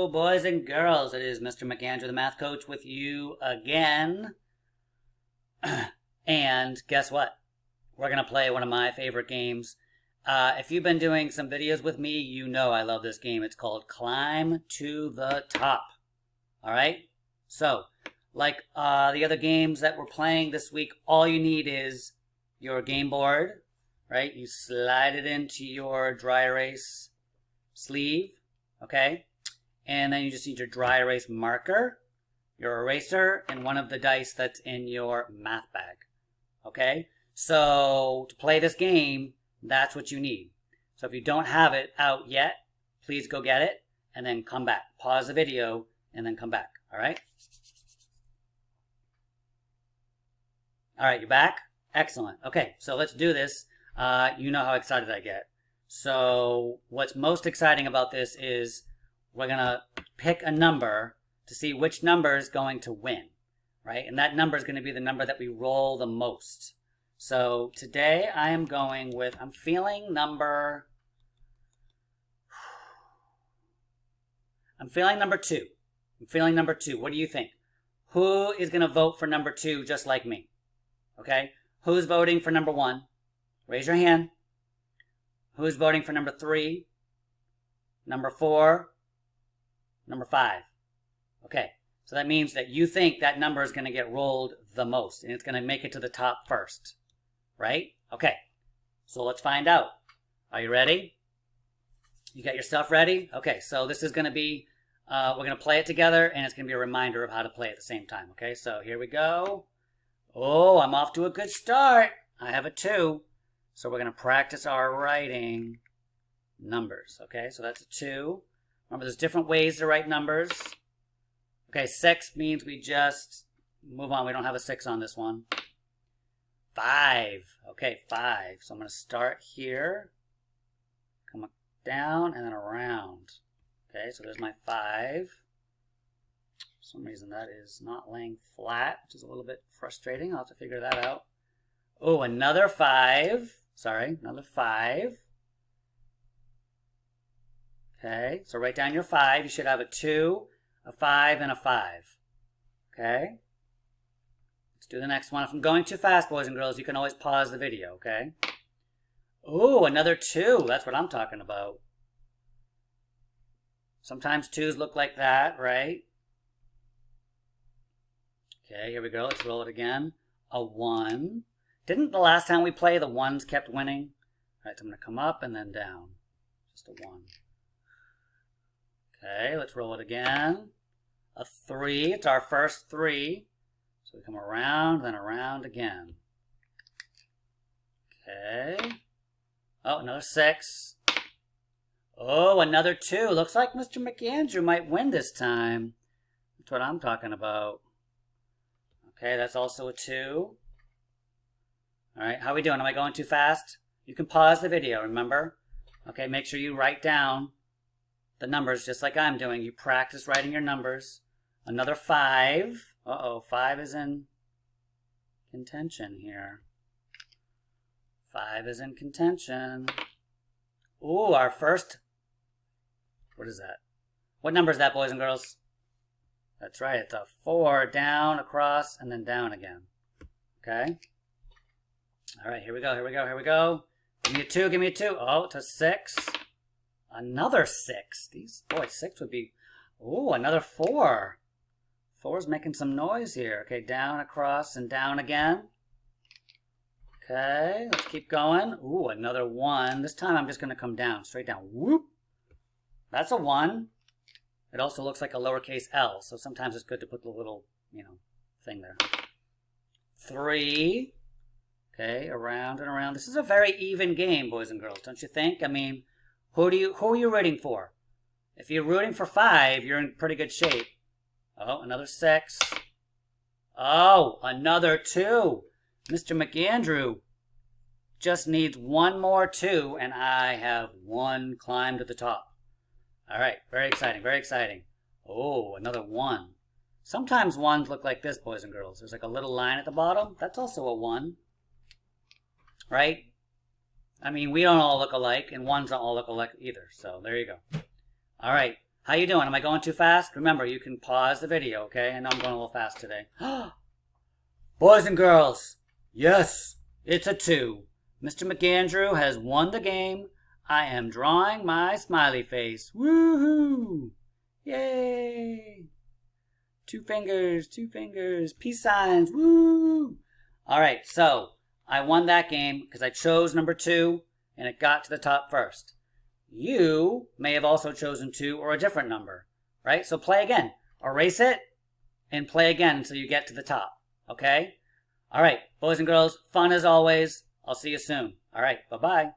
Hello, boys and girls. It is Mr. McAndrew, the math coach, with you again. And guess what? We're going to play one of my favorite games. If you've been doing some videos with me, you know I love this game. It's called Climb to the Top. All right? So, like the other games that we're playing this week, all you need is your game board, right? You slide it into your dry erase sleeve, okay? And then you just need your dry erase marker, your eraser, and one of the dice that's in your math bag, okay? So to play this game, that's what you need. So if you don't have it out yet, please go get it and then come back. Pause the video and then come back, all right? All right, you're back? Excellent. Okay, so let's do this. You know how excited I get. So what's most exciting about this is we're going to pick a number to see which number is going to win, right? And that number is going to be the number that we roll the most. So today I am going with, I'm feeling number 2. I'm feeling number 2. What do you think? Who is going to vote for number 2 just like me? Okay? Who's voting for number 1? Raise your hand. Who's voting for number 3? Number 4? Number 5. Okay, so that means that you think that number is going to get rolled the most, and it's going to make it to the top first, right? Okay, so let's find out. Are you ready? You got your stuff ready? Okay, so this is going to be, we're going to play it together, and it's going to be a reminder of how to play at the same time, okay? So here we go. Oh, I'm off to a good start. I have a 2, so we're going to practice our writing numbers, okay? So that's a 2. Remember, there's different ways to write numbers. Okay, 6 means we just move on. We don't have a 6 on this one. 5. Okay, 5. So I'm going to start here, come down, and then around. Okay, so there's my 5. For some reason that is not laying flat, which is a little bit frustrating. I'll have to figure that out. Oh, another 5. Sorry, another 5. Okay, so write down your 5. You should have a 2, a 5, and a 5. Okay? Let's do the next one. If I'm going too fast, boys and girls, you can always pause the video, okay? Oh, another 2. That's what I'm talking about. Sometimes 2s look like that, right? Okay, here we go. Let's roll it again. A 1. Didn't the last time we played, the 1s kept winning? All right, so I'm going to come up and then down. Just a 1. Okay, let's roll it again. A 3, it's our first 3. So we come around, then around again. Okay. Oh, another 6. Oh, another 2. Looks like Mr. McAndrew might win this time. That's what I'm talking about. Okay, that's also a 2. All right, how are we doing? Am I going too fast? You can pause the video, remember? Okay, make sure you write down the numbers just like I'm doing. You practice writing your numbers. Another 5. Uh-oh, 5 is in contention here. 5 is in contention. Ooh, our first, what is that? What number is that, boys and girls? That's right, it's a 4, down, across, and then down again. Okay? All right, here we go, here we go, here we go. Give me a 2, give me a 2. Oh, it's a 6. Another 6. These, boy, 6 would be, ooh, another 4. 4's making some noise here. Okay, down, across, and down again. Okay, let's keep going. Ooh, another 1. This time I'm just going to come down, straight down. Whoop. That's a 1. It also looks like a lowercase l, so sometimes it's good to put the little, thing there. 3. Okay, around and around. This is a very even game, boys and girls, don't you think? I mean, who are you rooting for? If you're rooting for 5, you're in pretty good shape. Oh, another 6. Oh, another 2. Mr. McAndrew just needs one more 2, and I have one climb to the top. All right, very exciting, very exciting. Oh, another 1. Sometimes 1s look like this, boys and girls. There's like a little line at the bottom. That's also a 1. Right? I mean, we don't all look alike, and 1s don't all look alike either. So there you go. All right. How you doing? Am I going too fast? Remember, you can pause the video, okay? I know I'm going a little fast today. Boys and girls, yes, it's a 2. Mr. McAndrew has won the game. I am drawing my smiley face. Woohoo! Yay! 2 fingers, 2 fingers, peace signs, woo! All right, so I won that game because I chose number 2 and it got to the top first. You may have also chosen 2 or a different number, right? So play again. Erase it and play again until you get to the top, okay? All right, boys and girls, fun as always. I'll see you soon. All right, bye-bye.